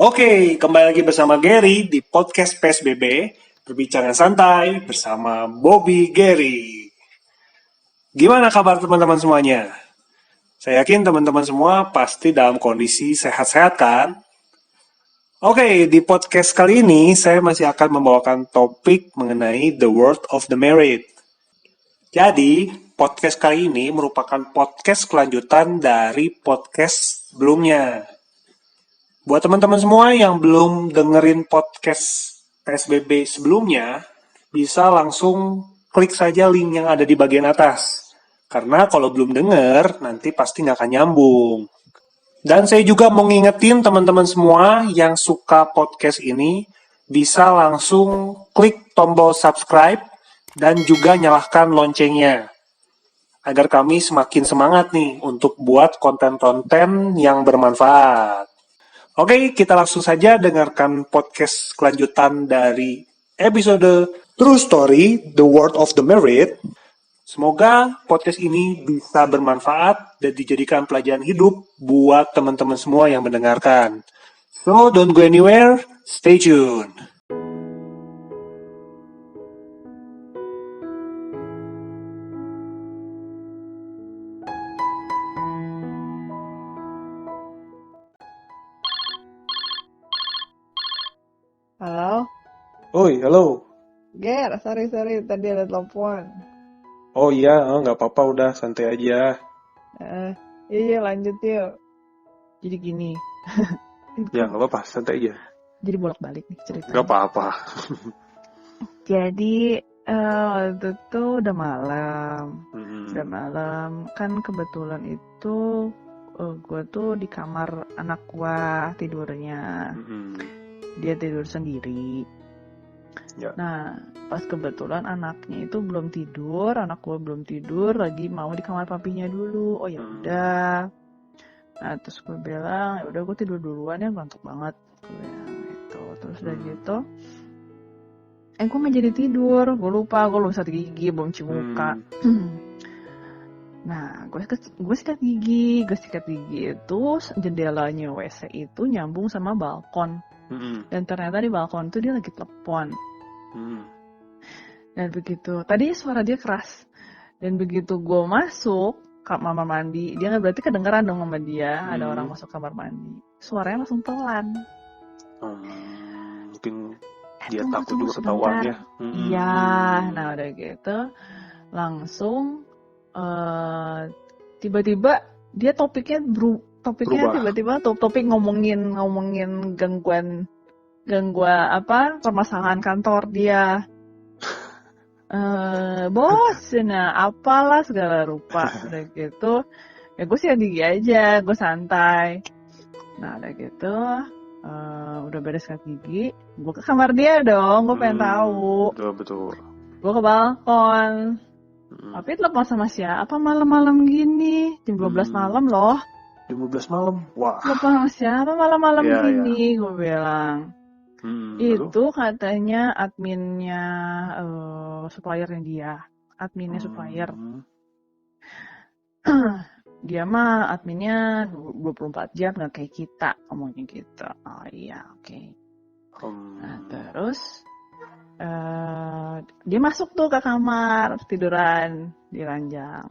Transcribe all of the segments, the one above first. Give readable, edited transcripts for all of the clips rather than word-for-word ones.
Oke, kembali lagi bersama Gary di podcast PSBB, Perbincangan Santai bersama Bobby Gary. Gimana kabar teman-teman semuanya? Saya yakin teman-teman semua pasti dalam kondisi sehat-sehat kan? Oke, di podcast kali ini saya masih akan membawakan topik mengenai The World of the Married. Jadi, podcast kali ini merupakan podcast kelanjutan dari podcast sebelumnya. Buat teman-teman semua yang belum dengerin podcast PSBB sebelumnya, bisa langsung klik saja link yang ada di bagian atas. Karena kalau belum denger, nanti pasti nggak akan nyambung. Dan saya juga mau ngingetin teman-teman semua yang suka podcast ini, bisa langsung klik tombol subscribe dan juga nyalakan loncengnya. Agar kami semakin semangat nih untuk buat konten-konten yang bermanfaat. Oke, kita langsung saja dengarkan podcast kelanjutan dari episode True Story, The World of the Married. Semoga podcast ini bisa bermanfaat dan dijadikan pelajaran hidup buat teman-teman semua yang mendengarkan. So, don't go anywhere, stay tuned. Halo, Oi, halo. Ger, sorry, tadi ada telepon. Oh iya, nggak apa-apa, udah santai aja. Eh, iya lanjut yuk. Jadi gini, Ya, nggak apa-apa, santai aja. jadi bolak-balik nih Nggak ceritanya. apa-apa. Jadi waktu itu udah malam, kan kebetulan itu gue tuh di kamar anak gue tidurnya. Dia tidur sendiri. Ya. Nah, pas kebetulan anaknya itu belum tidur, anak gue belum tidur, lagi mau di kamar papinya dulu. Oh ya udah. Nah, terus gue bilang, ya udah gue tidur duluan ya, ngantuk banget. Gue bilang gitu. Terus udah gitu, gue nggak jadi tidur. Gue lupa sikat gigi, belum cuci muka. Nah, gue sikat gigi itu jendelanya WC itu nyambung sama balkon. Dan ternyata di balkon tuh dia lagi telepon. Dan begitu, tadi suara dia keras. Dan begitu gue masuk kamar mandi, dia nggak berarti kedengeran dong sama dia ada orang masuk kamar mandi. Suaranya langsung pelan. Mungkin dia takut juga ketahuan ya. Iya, nah udah gitu langsung tiba-tiba dia topiknya Berubah. tiba-tiba topik ngomongin gangguan permasalahan kantor dia. Bos, nah apalah segala rupa. Udah gitu, ya gue sikat gigi aja, gue santai. Nah udah gitu, udah beres sikat gigi, gue ke kamar dia dong, gue pengen tahu. Betul. Gue ke balkon. Tapi telepon sama siapa malam-malam gini? Jam 12 malam loh. Jam 12 malam? Wah. Telepon sama siapa malam-malam gini? Gue bilang. Itu katanya adminnya suppliernya dia. Adminnya supplier. Dia mah adminnya 24 jam gak kayak kita. Ngomongnya gitu. Oh iya, oke. Nah terus dia masuk tuh ke kamar tiduran di ranjang.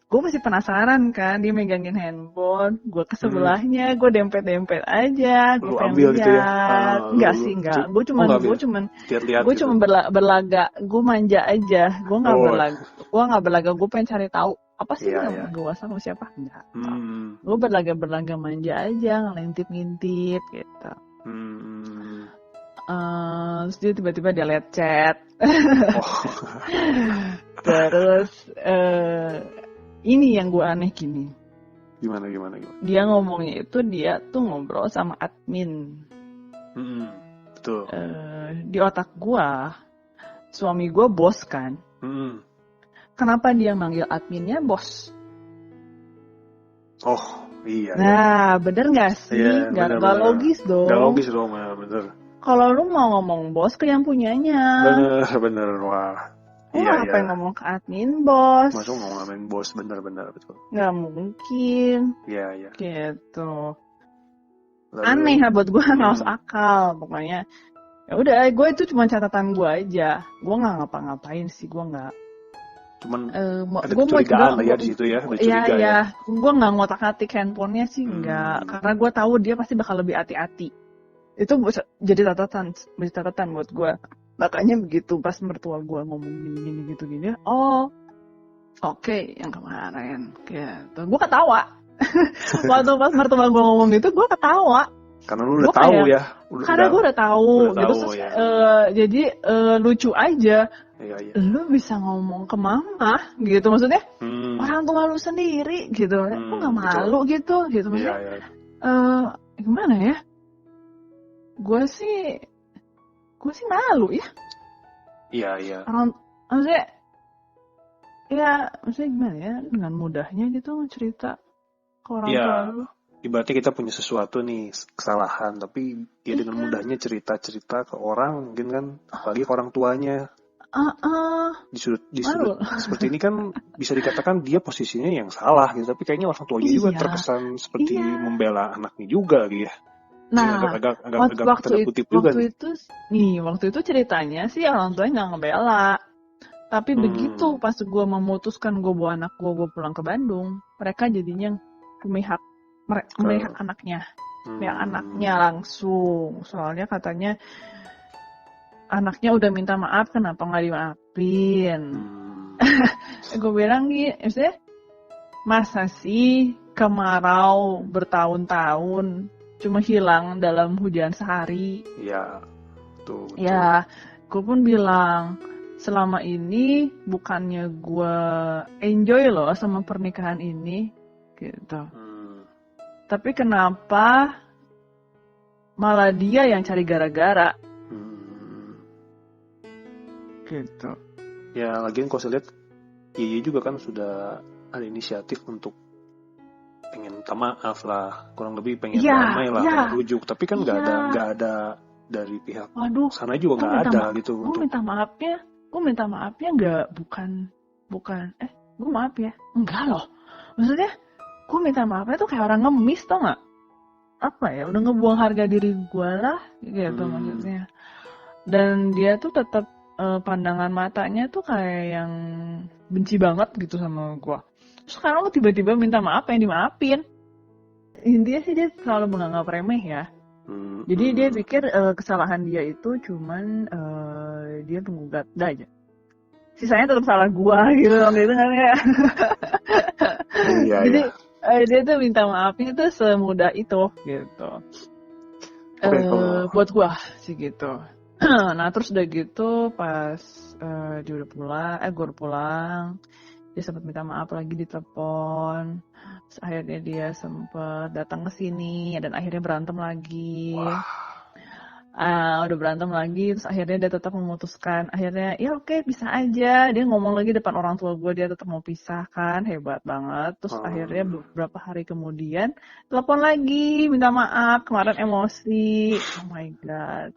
Gue masih penasaran kan, dia megangin handphone, gue ke sebelahnya, gue dempet aja, gue pengen lihat. Gitu ya? Enggak. Gue cuman berlaga, gue manja aja, gue nggak berlaga, gue pengen cari tahu apa sih gue sama siapa? Enggak. Gue berlaga manja aja, ngintip gitu. Terus dia tiba-tiba dia liat chat. Terus ini yang gue aneh gini. Gimana? Dia ngomongnya itu dia tuh ngobrol sama admin. Betul. Di otak gue, suami gue bos kan. Kenapa dia manggil adminnya bos? Oh iya. Nah, bener nggak sih? Gak logis dong. Gak logis dong, ya bener. Kalau lu mau ngomong bos ke yang punyanya. Bener, wah. Apa yang ngomong ke admin bos? Masuk mau ngomongin bos, bener betul. Nggak mungkin. Iya. Gitu. aneh lah buat gue, nggak masuk Hmm. akal pokoknya. Ya udah, gue itu cuma catatan gue aja, gue nggak ngapa-ngapain sih, gue nggak Cuman ada gue mau kecurigaan lah ya di situ ya, udah ya curiga ya. ya gue nggak ngotak-atik handphonenya sih, nggak, Hmm. karena gue tahu dia pasti bakal lebih hati-hati. Itu jadi catatan buat gue. Makanya begitu pas mertua gue ngomong gini gitu gini, oh oke, yang kemarin gitu gue ketawa. Waktu pas mertua gue ngomong gitu gue ketawa. Karena lu Gue udah tahu kayak, ya, karena gue udah tahu gitu, tahu terus ya. jadi lucu aja. Iya, iya. Lu bisa ngomong ke mama gitu, maksudnya orang tua lu sendiri gitu, lu nggak malu gitu Iya, maksudnya. iya. Gimana ya, gue sih malu ya, Iya, iya. orang maksudnya, ya maksudnya gimana ya, dengan mudahnya gitu cerita ke orang tua Iya. lu. Ibaratnya kita punya sesuatu nih, kesalahan, tapi dia dengan Iya. mudahnya cerita ke orang, mungkin kan, apalagi ke orang tuanya. Di sudut seperti ini kan bisa dikatakan dia posisinya yang salah gitu, tapi kayaknya orang tuanya juga Iya. terkesan seperti Iya. membela anaknya juga gitu ya. Nah, agak tanda kutip juga nih. Waktu itu ceritanya sih orang tuanya nggak ngebela. Tapi begitu pas gue memutuskan gue bawa anak gue pulang ke Bandung, mereka jadinya memihak anaknya. Memihak anaknya langsung. Soalnya katanya anaknya udah minta maaf, kenapa nggak dimaafin? Gue bilang gitu, maksudnya masa sih kemarau bertahun-tahun cuma hilang dalam hujan sehari? Ya, tuh. Ya, gue pun bilang selama ini bukannya gue enjoy loh sama pernikahan ini, gitu. Tapi kenapa malah dia yang cari gara-gara? Gitu. Ya, lagian kalau saya lihat, Yeye juga kan sudah ada inisiatif untuk pengen minta maaf lah, kurang lebih pengen damai lah, pengen rujuk, tapi kan nggak ada dari pihak sana juga nggak ada gitu. Gue minta maafnya nggak gue maaf ya, enggak loh, maksudnya gue minta maafnya tuh kayak orang ngemis, tau nggak, apa ya, udah ngebuang harga diri gue lah gitu maksudnya. Dan dia tuh tetap pandangan matanya tuh kayak yang benci banget gitu sama gue. Sekarang lo tiba-tiba minta maaf, yang dimaafin. Intinya sih dia selalu menganggap remeh ya. Jadi dia pikir kesalahan dia itu cuman dia penggugat, dah aja. Sisanya tetap salah gua gitu kan ya. Jadi dia tuh minta maafnya tuh semudah itu gitu. Buat gua sih gitu. Nah terus udah gitu pas dia udah pulang, gua udah pulang, dia sempat minta maaf lagi di telepon. Terus akhirnya dia sempat datang ke sini dan akhirnya berantem lagi. Udah berantem lagi, terus akhirnya dia tetap memutuskan, akhirnya ya oke, bisa aja, dia ngomong lagi depan orang tua gue, dia tetap mau pisah kan, hebat banget. Terus akhirnya beberapa hari kemudian telepon lagi minta maaf, kemarin emosi. Oh my god,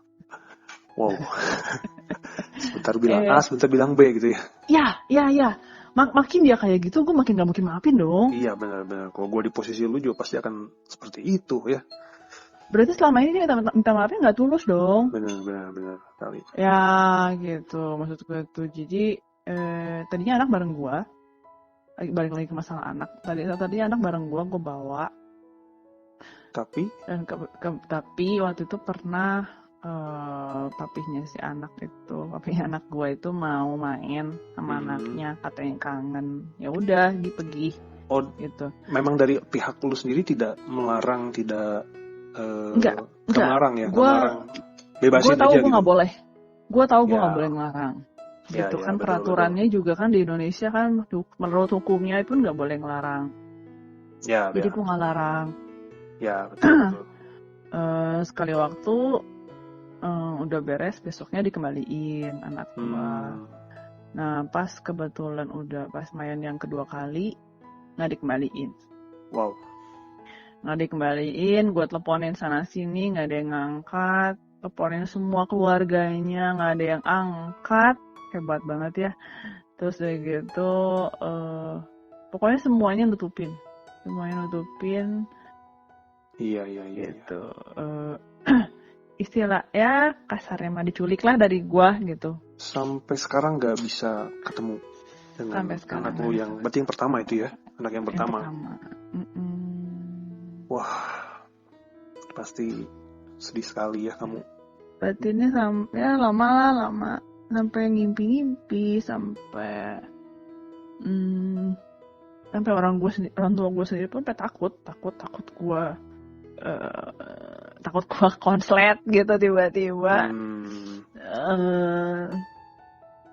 wow. Sebentar bilang A, sebentar bilang B gitu ya. Ya makin dia kayak gitu, gue makin gak mungkin maafin dong. Iya benar-benar, kalau gue di posisi lu juga pasti akan seperti itu ya. Berarti selama ini dia minta maafnya nggak tulus dong. Benar kali. Ya gitu, maksud gue tuh. Jadi tadinya anak bareng gue, balik lagi ke masalah anak. Tadi anak bareng gue bawa. Tapi waktu itu pernah papinya anak gue itu mau main sama anaknya, katanya kangen. Ya udah, dia pergi. Oh, gitu. Memang dari pihak lu sendiri tidak melarang, tidak enggak melarang ya, gue bebasin tahu aja gue nggak gitu. boleh. Gue tahu gue nggak boleh ngelarang. Gitu kan, peraturannya betul. Juga kan di Indonesia kan menurut hukumnya itu nggak boleh ngelarang. Jadi gue nggak larang. Ya betul. Sekali waktu udah beres, besoknya dikembaliin anak gue. Nah pas kebetulan udah pas main yang kedua kali nggak dikembaliin. Wow. Nggak dikembaliin, gue teleponin sana sini nggak ada yang ngangkat, teleponin semua keluarganya nggak ada yang angkat, hebat banget ya. Terus dari gitu pokoknya semuanya nutupin. Iya, iya, iya, iya. gitu. Istilah ya kasarnya mah diculik lah dari gua gitu. Sampai sekarang nggak bisa ketemu dengan Sampai sekarang anak nggak lu bisa yang berarti yang pertama itu ya, anak yang yang pertama. pertama. Mm-mm. Wah, pasti sedih sekali ya kamu. Batinnya sampai ya, lama sampai ngimpi-ngimpi sampai sampai orang tua gue sendiri pun sampai takut gue takut gue konslet gitu tiba-tiba.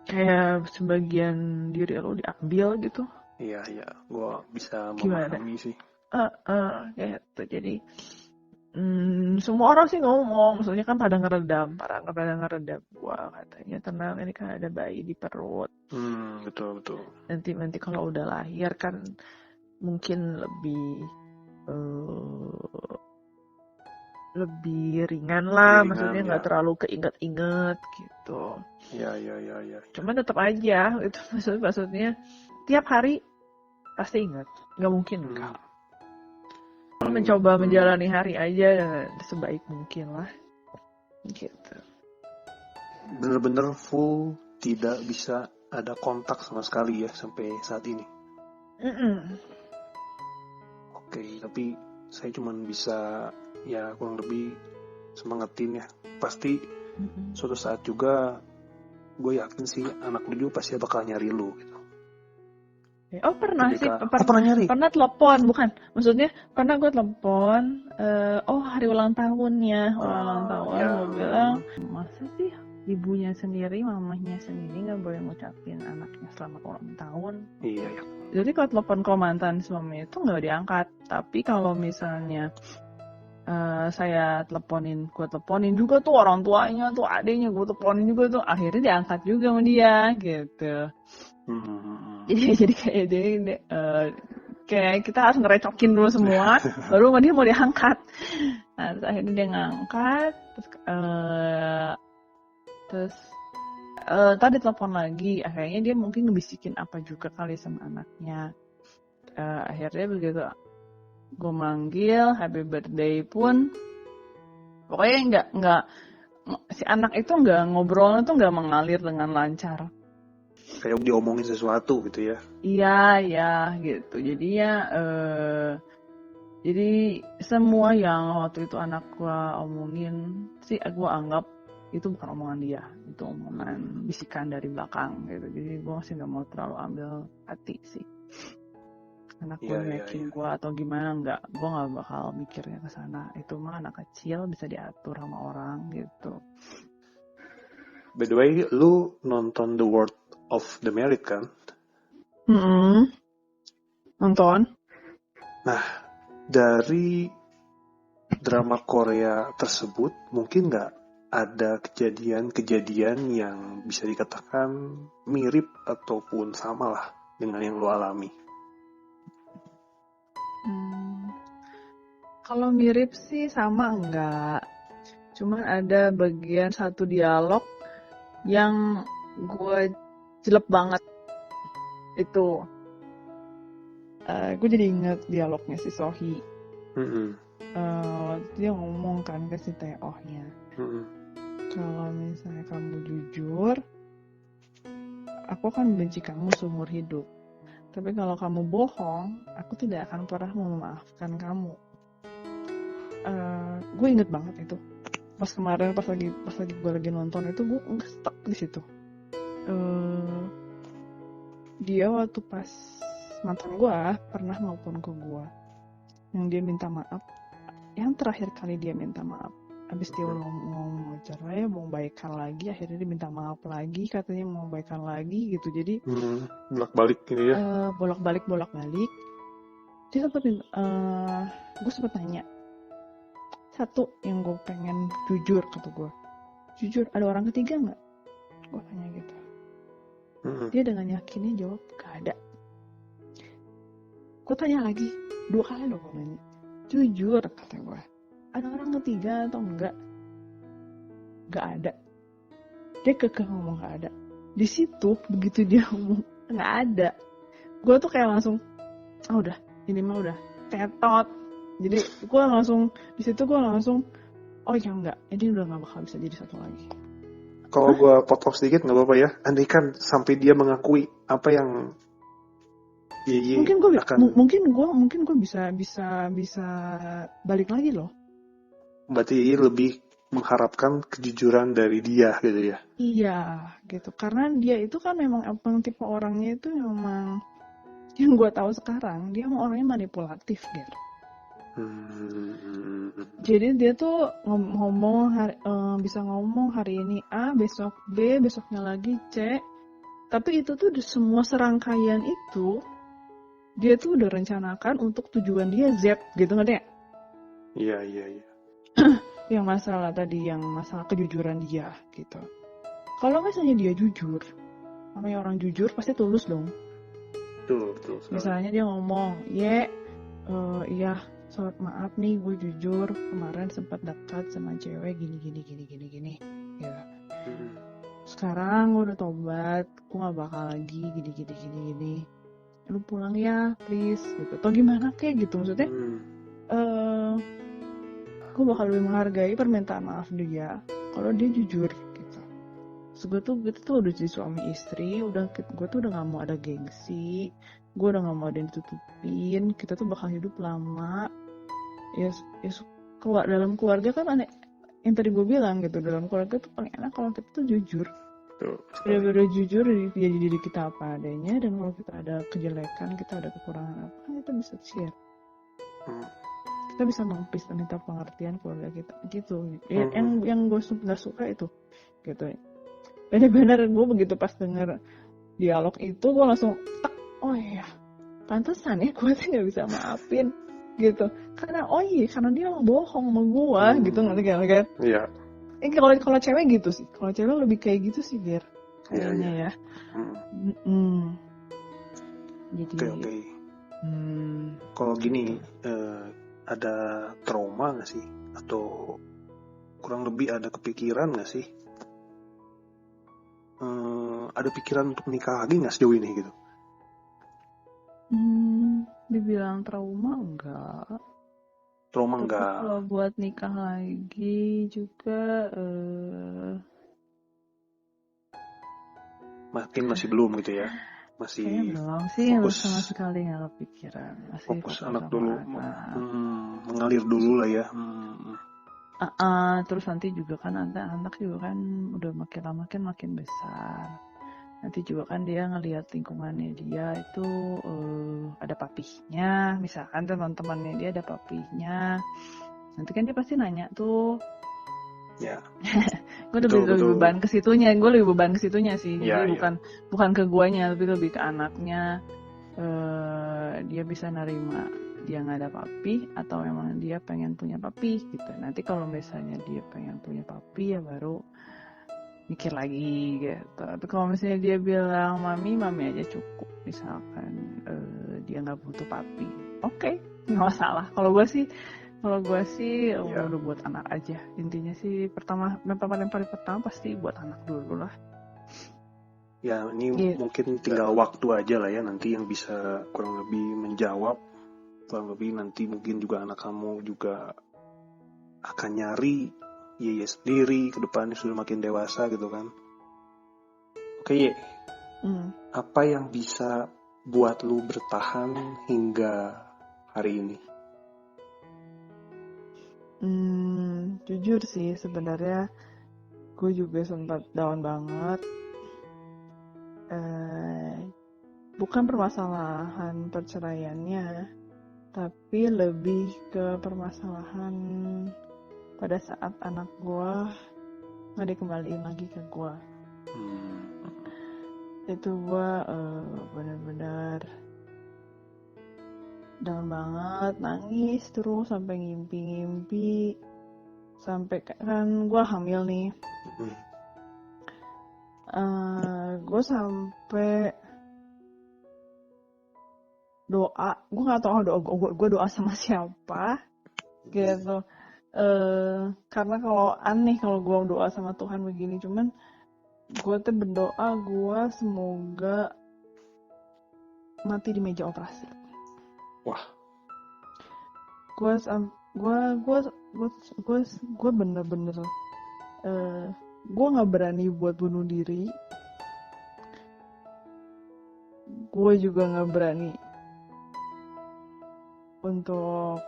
Kayak sebagian diri lo diambil gitu. Iya, iya, gue bisa Gimana? memahami sih. Kayak gitu. Jadi semua orang sih ngomong, maksudnya kan pada ngeredam gua katanya tenang, ini kan ada bayi di perut. Betul. Nanti kalau udah lahir kan mungkin lebih ringan lah, maksudnya nggak terlalu keinget-inget gitu. Iya. Cuman tetap aja itu maksudnya tiap hari pasti ingat, nggak mungkin enggak. Mencoba menjalani hari aja sebaik mungkin lah gitu. Bener-bener full tidak bisa ada kontak sama sekali ya sampai saat ini. Oke, tapi saya cuman bisa ya kurang lebih semangatin ya. Pasti suatu saat juga gue yakin sih anak lu juga pasti bakal nyari lu gitu. Oh pernah Ketika, sih, pernah nyari? Pernah telepon, bukan? Maksudnya pernah gue telepon, hari ulang tahunnya, ulang tahun, ya. gue bilang, masa sih ibunya sendiri, mamahnya sendiri nggak boleh ngucapin anaknya selamat ulang tahun? Iya. Jadi kalau telepon ke mantan suami itu nggak diangkat, tapi kalau misalnya saya gue teleponin juga tuh orang tuanya, tuh adiknya gue teleponin juga tuh, akhirnya diangkat juga sama dia gitu. Jadi kayak kita harus ngerecokin dulu semua baru sama dia mau diangkat. Nah terus akhirnya dia ngangkat, terus tadi telepon lagi, akhirnya dia mungkin ngebisikin apa juga kali sama anaknya. Akhirnya begitu gue manggil happy birthday pun pokoknya nggak si anak itu nggak ngobrolnya tuh nggak mengalir dengan lancar. Kayak diomongin sesuatu gitu ya. Iya gitu. Jadi semua yang waktu itu anak gua omongin sih gua anggap itu bukan omongan dia, itu omongan bisikan dari belakang gitu. Jadi gua masih nggak mau terlalu ambil hati sih. Anak gua yakin gua atau gimana gua nggak bakal mikirnya ke sana. Itu mah anak kecil bisa diatur sama orang gitu. By the way, lu nonton The World of the Married kan? Nonton. Nah, dari drama Korea tersebut mungkin nggak ada kejadian-kejadian yang bisa dikatakan mirip ataupun sama lah dengan yang lu alami? Kalau mirip sih sama enggak. Cuman ada bagian satu dialog yang gue jelek banget itu. Gue jadi inget dialognya si Sohee. Dia ngomong kan ke si Taeohnya. Kalau misalnya kamu jujur, aku akan benci kamu seumur hidup. Tapi kalau kamu bohong, aku tidak akan pernah memaafkan kamu. Gue inget banget itu. Pas kemarin pas lagi gue lagi nonton itu gue stuck di situ. Dia waktu pas mantan gue pernah nelfon ke gue yang dia minta maaf, yang terakhir kali dia minta maaf habis dia mau cerai, mau baikan lagi, akhirnya dia minta maaf lagi, katanya mau baikan lagi gitu. Jadi bolak-balik gitu ya. Bolak-balik dia gue sempet nanya satu yang gue pengen jujur, kata gue jujur, ada orang ketiga nggak, gue tanya gitu. Dia dengan yakinnya jawab gak ada. Gue tanya lagi 2 kali loh, gue nanya jujur, kata gue, ada orang ketiga atau enggak? Gak ada. Dia kekeh ngomong gak ada. Di situ begitu dia ngomong gak ada, gue tuh kayak langsung udah ini mah udah tetot Jadi gue langsung di situ gue langsung oh ya enggak, ini udah nggak bakal bisa jadi satu lagi. Kalau gue potong sedikit nggak apa-apa ya. Andai kan sampai dia mengakui apa yang Ye akan, mungkin gue bisa balik lagi loh. berarti Ye lebih mengharapkan kejujuran dari dia gitu ya. Iya gitu, karena dia itu kan memang tipe orangnya itu memang yang gue tahu sekarang dia orangnya manipulatif gitu. Jadi dia tuh bisa ngomong hari ini A, besok B, besoknya lagi C. Tapi itu tuh semua serangkaian itu dia tuh udah rencanakan untuk tujuan dia Z gitu nggak deh? Iya. Yang masalah kejujuran dia gitu. Kalau misalnya dia jujur, namanya orang jujur pasti tulus dong. Betul. Misalnya dia ngomong, iya, sobat maaf nih, gue jujur kemarin sempat dekat sama cewek gini. Ya. Sekarang gue udah tobat, gue gak bakal lagi gini. Lu pulang ya, please, gitu. Atau gimana kayak gitu, maksudnya. Gue bakal lebih menghargai permintaan maaf dia kalau dia jujur, gitu. So, gue tuh udah jadi suami istri, gue tuh udah gak mau ada gengsi, gue udah gak mau ada yang ditutupin, kita tuh bakal hidup lama. Ya dalam keluarga kan aneh, yang tadi gue bilang gitu, dalam keluarga tuh paling enak kalau kita tuh jujur. Bener-bener jujur jadi diri kita apa adanya, dan kalau kita ada kejelekan, kita ada kekurangan apa, kan kita bisa share. Kita bisa nopis dan minta pengertian keluarga kita gitu. Yang gue nggak suka itu gitu. Bener-bener gue begitu pas denger dialog itu gue langsung oh iya, pantesan ya gue tuh nggak bisa maafin gitu. Karena dia bohong sama gue gitu, ngerti kan? Iya. Kalau cewek gitu sih, kalau cewek lebih kayak gitu sih biar kayaknya ya. Jadi. Oke. Kalau gini, ada trauma nggak sih? Atau kurang lebih ada kepikiran nggak sih? Ada pikiran untuk menikah lagi nggak sejauh ini gitu? Dibilang trauma enggak. Trauma enggak. Kalau buat nikah lagi juga masih belum gitu ya? Masih belum sih, fokus sama sekali nggak kepikiran. Masih fokus anak dulu, mengalir dulu lah ya. Terus nanti juga kan anak juga kan udah makin lama makin besar. Nanti juga kan dia ngelihat lingkungannya dia itu ada papihnya, misalkan teman-temannya dia ada papihnya. Nanti kan dia pasti nanya tuh. Ya. Gue lebih beban ke situnya, sih. Jadi bukan ke guanya, tapi lebih ke anaknya. Dia bisa nerima dia nggak ada papi atau memang dia pengen punya papi gitu. Nanti kalau misalnya dia pengen punya papi ya baru mikir lagi gitu. Tapi kalau misalnya dia bilang mami aja cukup, misalkan dia nggak butuh papi, oke, nggak masalah. Kalau gue sih udah buat anak aja. Intinya sih paling pertama pasti buat anak dulu lah. Ya ini mungkin tinggal waktu aja lah ya, nanti yang bisa kurang lebih menjawab. Kurang lebih nanti mungkin juga anak kamu juga akan nyari Ye sendiri ke depannya sudah makin dewasa gitu kan. Oke Ye, apa yang bisa buat lu bertahan hingga hari ini? Jujur sih sebenarnya gue juga sempat down banget. Bukan permasalahan perceraiannya, tapi lebih ke permasalahan pada saat anak gue nggak dikembaliin lagi ke gue. Itu gue benar-benar down banget, nangis terus sampai ngimpi, sampai kan gue hamil nih. Gue sampai doa, gue nggak tahu gue doa sama siapa gitu. Karena kalau aneh kalau gue doa sama Tuhan begini, cuman gue tuh berdoa gue semoga mati di meja operasi. Wah. gue bener-bener gue nggak berani buat bunuh diri. Gue juga nggak berani untuk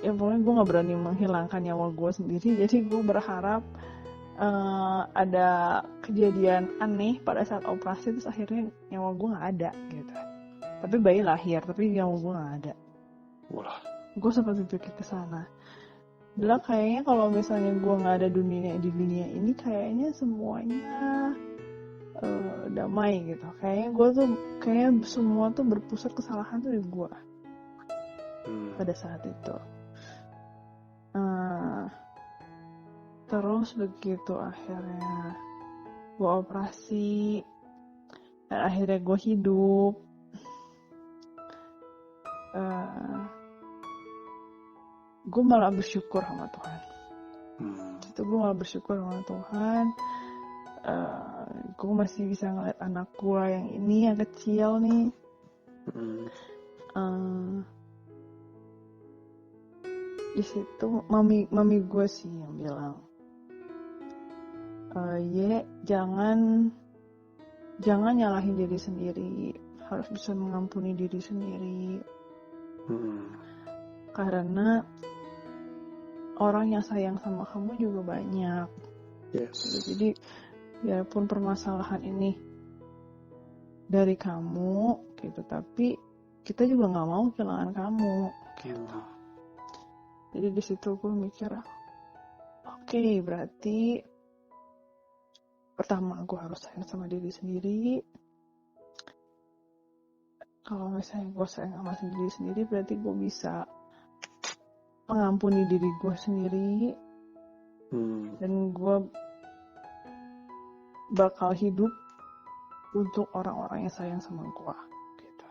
pokoknya gue nggak berani menghilangkan nyawa gue sendiri. Jadi gue berharap ada kejadian aneh pada saat operasi terus akhirnya nyawa gue nggak ada gitu. Tapi bayi lahir tapi nyawa gue nggak ada. Wah. Gue sempat berpikir ke sana. Bilang kayaknya kalau misalnya gue nggak ada di dunia ini kayaknya semuanya damai gitu. Kayaknya semua tuh berpusat kesalahan tuh di gue pada saat itu. Terus begitu akhirnya gue operasi dan akhirnya gue hidup. Gue malah bersyukur sama Tuhan. Itu gue malah bersyukur sama Tuhan. Gue masih bisa ngeliat anak gue yang ini yang kecil nih. Di situ mami gue sih yang bilang, jangan nyalahin diri sendiri, harus bisa mengampuni diri sendiri. Karena orang yang sayang sama kamu juga banyak. Yes. Jadi biarpun permasalahan ini dari kamu gitu, tapi kita juga nggak mau kehilangan kamu gitu. Jadi di situ gue mikir, oke, berarti pertama gue harus sayang sama diri sendiri. Kalau misalnya gue sayang sama diri sendiri, berarti gue bisa mengampuni diri gue sendiri. Dan gue bakal hidup untuk orang-orang yang sayang sama gue gitu.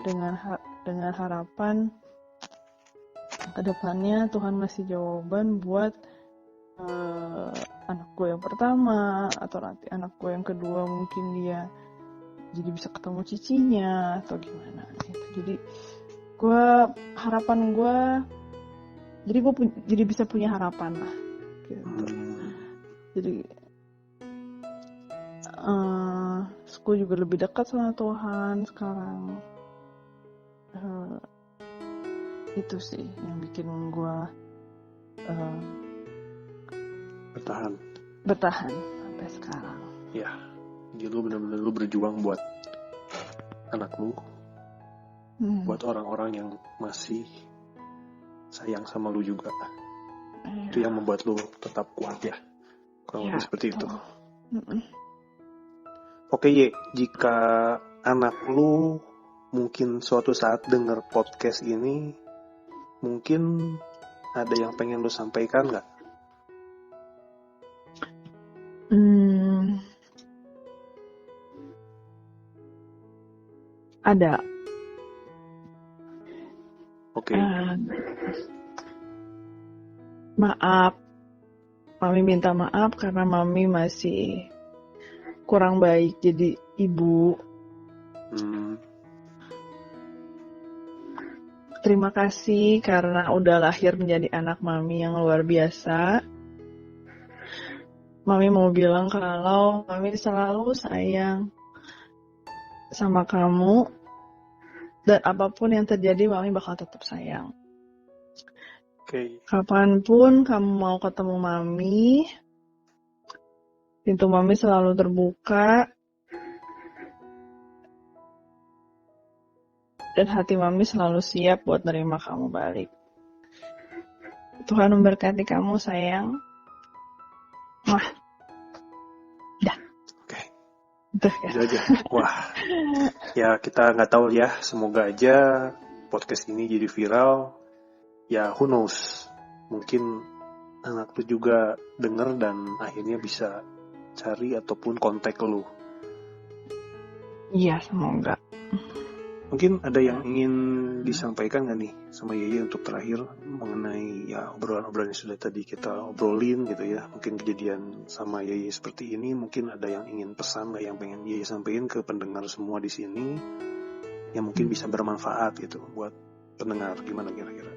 Dengan harapan kedepannya Tuhan ngasih jawaban buat anak gue yang pertama, atau nanti anak gue yang kedua mungkin dia jadi bisa ketemu cicinya atau gimana gitu. Jadi harapan gue, jadi gue jadi bisa punya harapan lah gitu. Jadi gue juga lebih dekat sama Tuhan sekarang. Itu sih yang bikin gue bertahan sampai sekarang. Ya, jadi lu benar-benar lu berjuang buat anak lu, buat orang-orang yang masih sayang sama lu juga. Itu yang membuat lu tetap kuat ya. Kurang lebih seperti itu. Oke, jika anak lu mungkin suatu saat dengar podcast ini, mungkin ada yang pengen lu sampaikan nggak? Ada. Oke. Maaf, Mami minta maaf karena Mami masih kurang baik jadi ibu. Terima kasih karena udah lahir menjadi anak Mami yang luar biasa. Mami mau bilang kalau Mami selalu sayang sama kamu, dan apapun yang terjadi Mami bakal tetap sayang. Kapanpun kamu mau ketemu Mami, pintu Mami selalu terbuka, dan hati Mami selalu siap buat nerima kamu balik. Tuhan memberkati kamu, sayang. Wah, dah. Oke. Itu aja. Wah, ya kita nggak tahu ya. Semoga aja podcast ini jadi viral. Ya, who knows? Mungkin anak lu juga denger dan akhirnya bisa cari ataupun kontak lu. Iya, semoga. Mungkin ada yang ingin disampaikan nggak nih sama Yeye untuk terakhir mengenai ya obrolan-obrolan yang sudah tadi kita obrolin gitu ya. Mungkin kejadian sama Yeye seperti ini, mungkin ada yang ingin pesan nggak yang pengen Yeye sampaikan ke pendengar semua di sini? yang mungkin bisa bermanfaat gitu buat pendengar. Gimana kira-kira?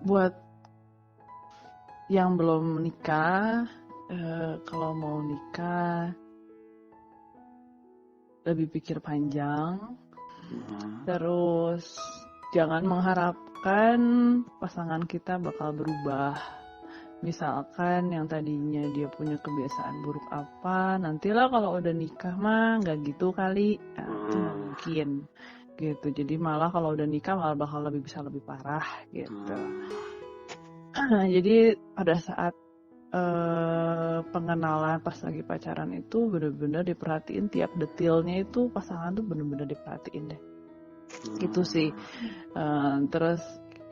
Buat yang belum menikah, kalau mau nikah lebih pikir panjang, terus jangan mengharapkan pasangan kita bakal berubah. Misalkan yang tadinya dia punya kebiasaan buruk apa, nantilah kalau udah nikah mah nggak gitu kali, itu nggak mungkin gitu. Jadi malah kalau udah nikah malah bakal bisa lebih parah gitu. Jadi pada saat pengenalan pas lagi pacaran itu bener-bener diperhatiin tiap detailnya, itu pasangan tuh bener-bener diperhatiin deh. Gitu sih. Terus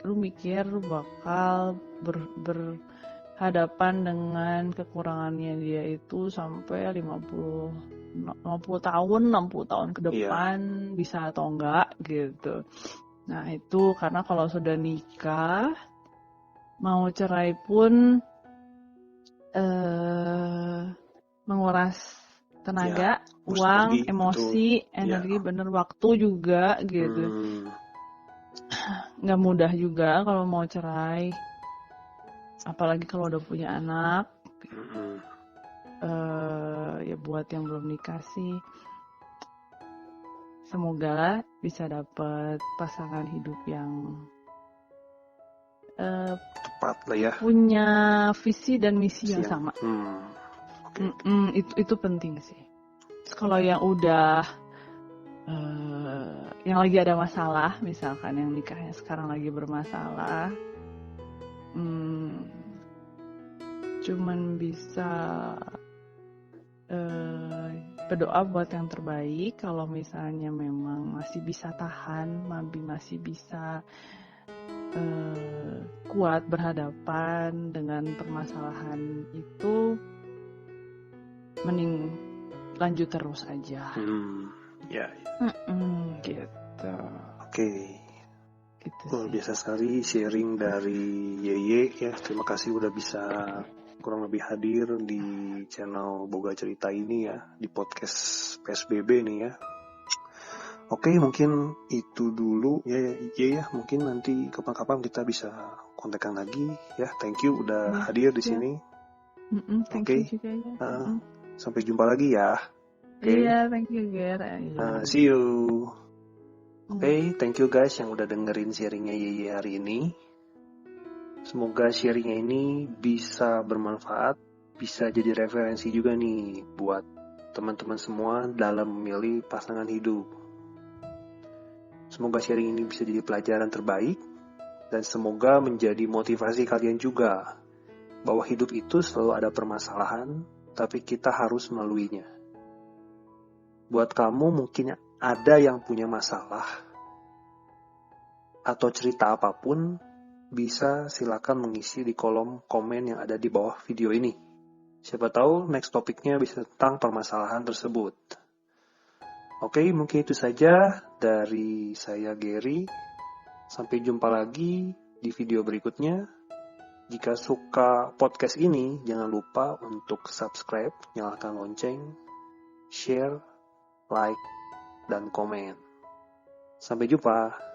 lu mikir lu bakal berhadapan dengan kekurangannya dia itu sampai 50 tahun, 60 tahun ke depan, bisa atau enggak gitu. Nah itu karena kalau sudah nikah, mau cerai pun menguras tenaga, uang, emosi, energi, bener, waktu juga gitu. Nggak mudah juga kalau mau cerai, apalagi kalau udah punya anak. Ya buat yang belum nikah sih, semoga bisa dapet pasangan hidup yang tepat lah ya, punya visi dan misi yang sama. Itu penting sih. Terus kalau yang udah yang lagi ada masalah, misalkan yang nikahnya sekarang lagi bermasalah, cuman bisa berdoa buat yang terbaik. Kalau misalnya memang masih bisa tahan, masih bisa kuat berhadapan dengan permasalahan itu, mending lanjut terus aja. Gitu. Oke. Gitu luar biasa sekali sharing dari Yeye ya. Terima kasih udah bisa kurang lebih hadir di channel Boga Cerita ini ya, di podcast PSBB nih ya. Oke, mungkin itu dulu ya, ya. Mungkin nanti kapan-kapan kita bisa kontekan lagi ya. Thank you udah hadir di sini. Thank you juga ya. Sampai jumpa lagi ya. Iya, thank you Ger. See you. Oke, thank you guys yang udah dengerin sharingnya Yeye hari ini. Semoga sharingnya ini bisa bermanfaat, bisa jadi referensi juga nih buat teman-teman semua dalam memilih pasangan hidup. Semoga sharing ini bisa jadi pelajaran terbaik, dan semoga menjadi motivasi kalian juga, bahwa hidup itu selalu ada permasalahan, tapi kita harus melaluinya. Buat kamu mungkin ada yang punya masalah, atau cerita apapun, bisa silakan mengisi di kolom komen yang ada di bawah video ini. Siapa tahu next topiknya bisa tentang permasalahan tersebut. Oke, mungkin itu saja dari saya Gary. Sampai jumpa lagi di video berikutnya. Jika suka podcast ini, jangan lupa untuk subscribe, nyalakan lonceng, share, like, dan komen. Sampai jumpa.